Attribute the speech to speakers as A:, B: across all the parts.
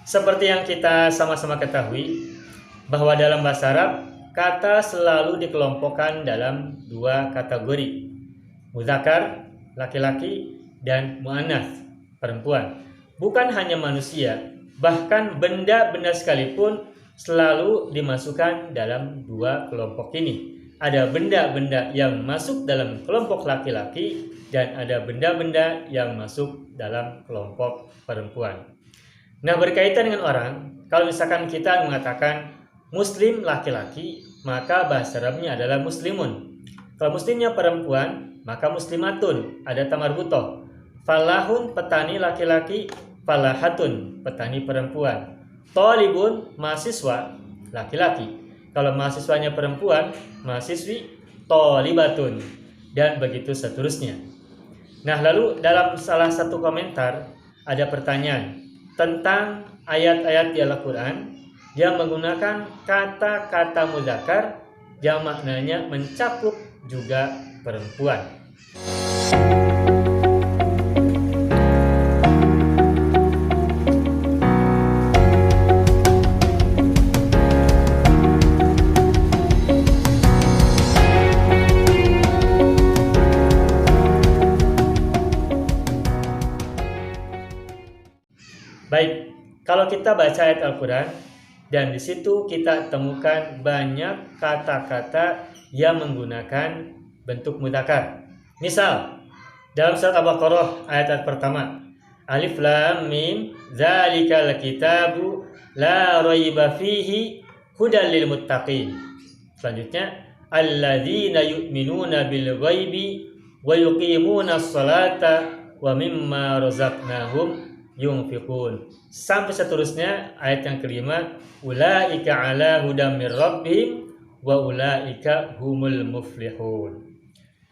A: Seperti yang kita sama-sama ketahui, bahwa dalam bahasa Arab, kata selalu dikelompokkan dalam dua kategori. Muzakkar, laki-laki, dan muannats, perempuan. Bukan hanya manusia, bahkan benda-benda sekalipun selalu dimasukkan dalam dua kelompok ini. Ada benda-benda yang masuk dalam kelompok laki-laki dan ada benda-benda yang masuk dalam kelompok perempuan. Nah, berkaitan dengan orang, kalau misalkan kita mengatakan muslim laki-laki, maka bahasa Arabnya adalah muslimun. Kalau muslimnya perempuan, maka muslimatun, ada tamarbutoh. Falahun, petani laki-laki, falahatun, petani perempuan. Thalibun, mahasiswa laki-laki. Kalau mahasiswanya perempuan, mahasiswi, thalibatun, dan begitu seterusnya. Nah, lalu dalam salah satu komentar ada pertanyaan tentang ayat-ayat di Al-Quran yang menggunakan kata-kata muzakkar yang maknanya mencakup juga perempuan. Baik, kalau kita baca ayat Al-Quran dan di situ kita temukan banyak kata-kata yang menggunakan bentuk mudzakkar. Misal, dalam surat Al-Baqarah ayat pertama, Alif Lam Mim, Dzalikal Kitabu La Raiba Fihi Hudal lil Muttaqin. Selanjutnya, Alladzina yu'minuna bil ghaibi wa yuqimunas salata wa mimma razaqnahum yunfiqun. Sampai seterusnya ayat yang kelima, ulaika ala hudam mir rabbihim wa ulaika humul muflihun.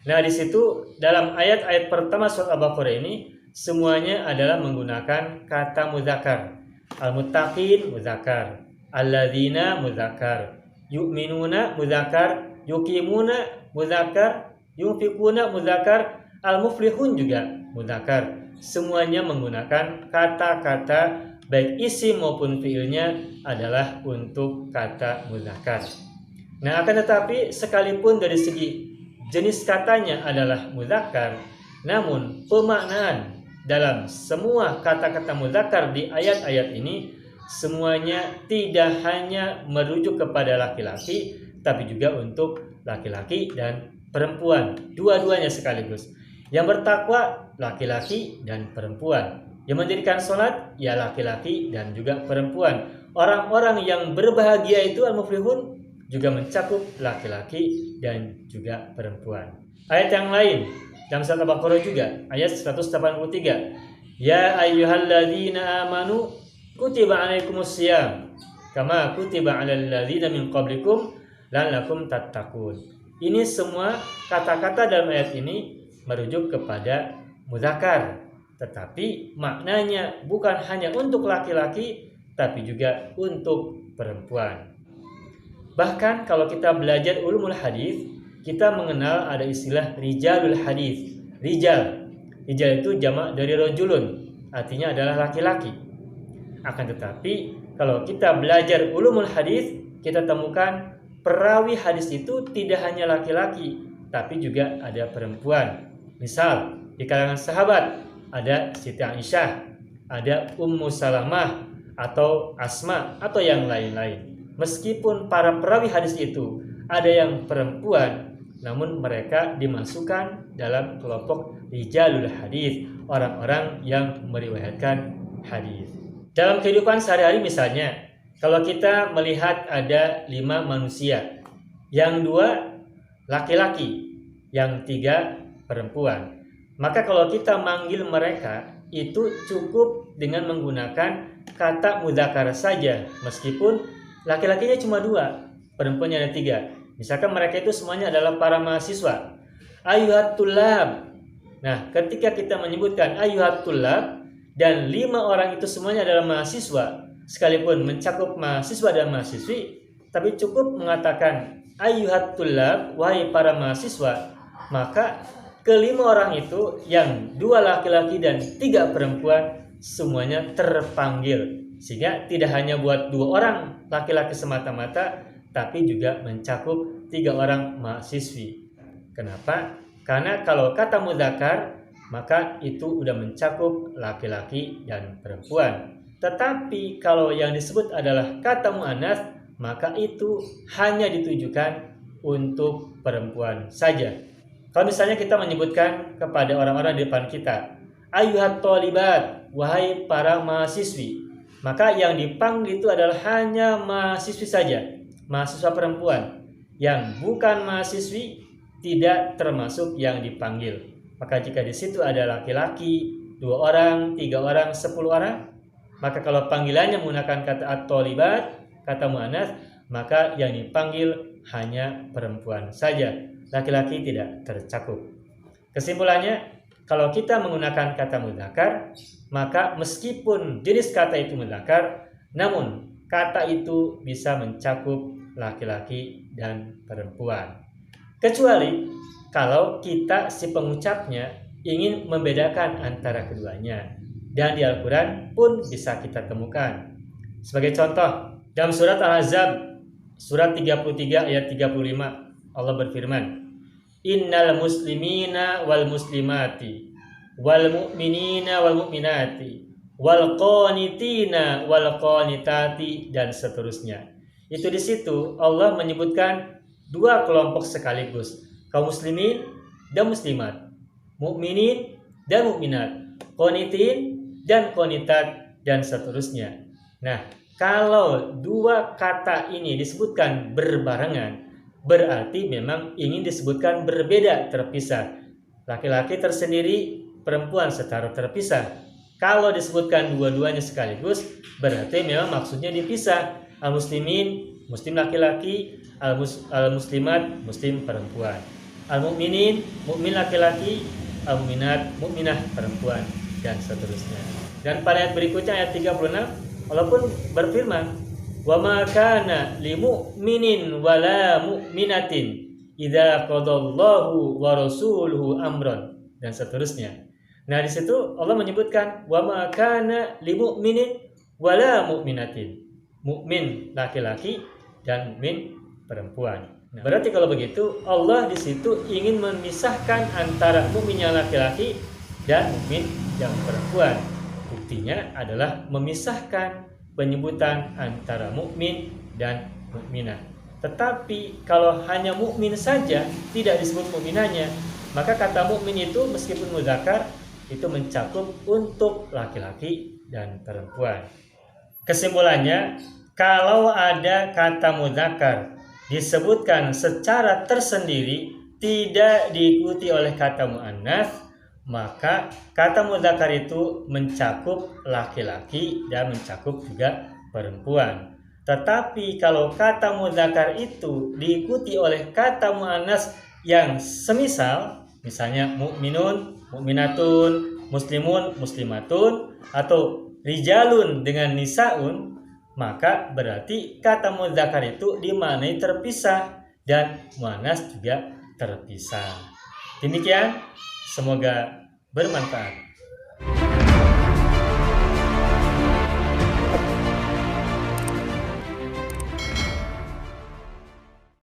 A: Nah, di situ dalam ayat-ayat pertama surat Al-Baqarah ini semuanya adalah menggunakan kata muzakkar. Al-muttaqin muzakkar, alladzina muzakkar, yu'minuna muzakkar, yuqimuna muzakkar, yunfiquna muzakkar, al-muflihun juga muzakkar. Semuanya menggunakan kata-kata baik isim maupun fiilnya adalah untuk kata muzakkar. Nah, akan tetapi sekalipun dari segi jenis katanya adalah muzakkar, namun pemaknaan dalam semua kata-kata muzakkar di ayat-ayat ini semuanya tidak hanya merujuk kepada laki-laki, tapi juga untuk laki-laki dan perempuan, dua-duanya sekaligus. Yang bertakwa laki-laki dan perempuan. Yang mendirikan sholat ya laki-laki dan juga perempuan. Orang-orang yang berbahagia itu al-muflihun juga mencakup laki-laki dan juga perempuan. Ayat yang lain dalam surat Al-Baqarah juga ayat 183. Ya ayyuhalladzina amanu kutiba alaikumusiyam kama kutiba alal ladzina min qablikum la'allakum tattaqun. Ini semua kata-kata dalam ayat ini merujuk kepada muzakkar, tetapi maknanya bukan hanya untuk laki-laki tapi juga untuk perempuan. Bahkan kalau kita belajar ulumul hadis, kita mengenal ada istilah rijalul hadis. Rijal itu jamak dari rajulun, artinya adalah laki-laki. Akan tetapi kalau kita belajar ulumul hadis, kita temukan perawi hadis itu tidak hanya laki-laki tapi juga ada perempuan. Misal, di kalangan sahabat ada Siti Aisyah, ada Ummu Salamah atau Asma atau yang lain-lain. Meskipun para perawi hadis itu ada yang perempuan, namun mereka dimasukkan dalam kelompok rijalul hadis, orang-orang yang meriwayatkan hadis. Dalam kehidupan sehari-hari misalnya, kalau kita melihat ada 5 manusia, yang 2 laki-laki, yang 3 perempuan. Maka kalau kita manggil mereka itu cukup dengan menggunakan kata mudzakkar saja, meskipun laki-lakinya cuma 2, perempuannya ada 3. Misalkan mereka itu semuanya adalah para mahasiswa. Ayyuhat tullab. Nah, ketika kita menyebutkan ayyuhat tullab dan 5 orang itu semuanya adalah mahasiswa, sekalipun mencakup mahasiswa dan mahasiswi, tapi cukup mengatakan ayyuhat tullab, wahai para mahasiswa, maka kelima orang itu yang 2 laki-laki dan 3 perempuan semuanya terpanggil. Sehingga tidak hanya buat 2 orang laki-laki semata-mata, tapi juga mencakup 3 orang mahasiswi. Kenapa? Karena kalau kata mudzakkar, maka itu udah mencakup laki-laki dan perempuan. Tetapi kalau yang disebut adalah kata muannats, maka itu hanya ditujukan untuk perempuan saja. Kalau misalnya kita menyebutkan kepada orang-orang di depan kita, ayyuhat thalibat, wahai para mahasiswi, maka yang dipanggil itu adalah hanya mahasiswi saja, mahasiswa perempuan. Yang bukan mahasiswi tidak termasuk yang dipanggil. Maka jika di situ ada laki-laki 2 orang, 3 orang, 10 orang, maka kalau panggilannya menggunakan kata at-thalibat, kata muannats, maka yang dipanggil hanya perempuan saja. Laki-laki tidak tercakup. Kesimpulannya, kalau kita menggunakan kata mudzakkar, maka meskipun jenis kata itu mudzakkar, namun kata itu bisa mencakup laki-laki dan perempuan. Kecuali kalau kita si pengucapnya ingin membedakan antara keduanya. Dan di Al-Quran pun bisa kita temukan. Sebagai contoh, dalam surat Al-Ahzab, surat 33 ayat 35, Allah berfirman, Innal muslimina wal muslimati, wal mu'minina wal mu'minati, wal qanitina wal qanitati, dan seterusnya. Itu di situ Allah menyebutkan 2 kelompok sekaligus, kaum muslimin dan muslimat, mukminin dan mukminat, qanitin dan qanitat, dan seterusnya. Nah, kalau 2 kata ini disebutkan berbarengan, berarti memang ingin disebutkan berbeda, terpisah. Laki-laki tersendiri, perempuan secara terpisah. Kalau disebutkan dua-duanya sekaligus, berarti memang maksudnya dipisah. Al-muslimin, muslim laki-laki, al-muslimat, muslim perempuan. Al-mu'minin, mukmin laki-laki, al-mu'minat, mukminah perempuan, dan seterusnya. Dan pada ayat berikutnya, ayat 36, Allah pun berfirman, wa ma kana li mu'minin wala mu'minatin idza qadallahu wa rasuluhu amran, dan seterusnya. Nah, di situ Allah menyebutkan wa ma kana li mu'minin wala mu'minatin, mukmin laki-laki dan mukmin perempuan. Nah, berarti kalau begitu Allah di situ ingin memisahkan antara mukmin yang laki-laki dan mukmin yang perempuan. Buktinya adalah memisahkan penyebutan antara mukmin dan mukminah. Tetapi kalau hanya mukmin saja tidak disebut mukminahnya, maka kata mukmin itu meskipun mudzakkar itu mencakup untuk laki-laki dan perempuan. Kesimpulannya, kalau ada kata mudzakkar disebutkan secara tersendiri tidak diikuti oleh kata muannats, maka kata mudzakkar itu mencakup laki-laki dan mencakup juga perempuan. Tetapi kalau kata mudzakkar itu diikuti oleh kata muannats yang semisal, misalnya mukminun, mukminatun, muslimun, muslimatun, atau rijalun dengan nisaun, maka berarti kata mudzakkar itu dimaknai terpisah dan muannats juga terpisah. Demikian, semoga bermanfaat.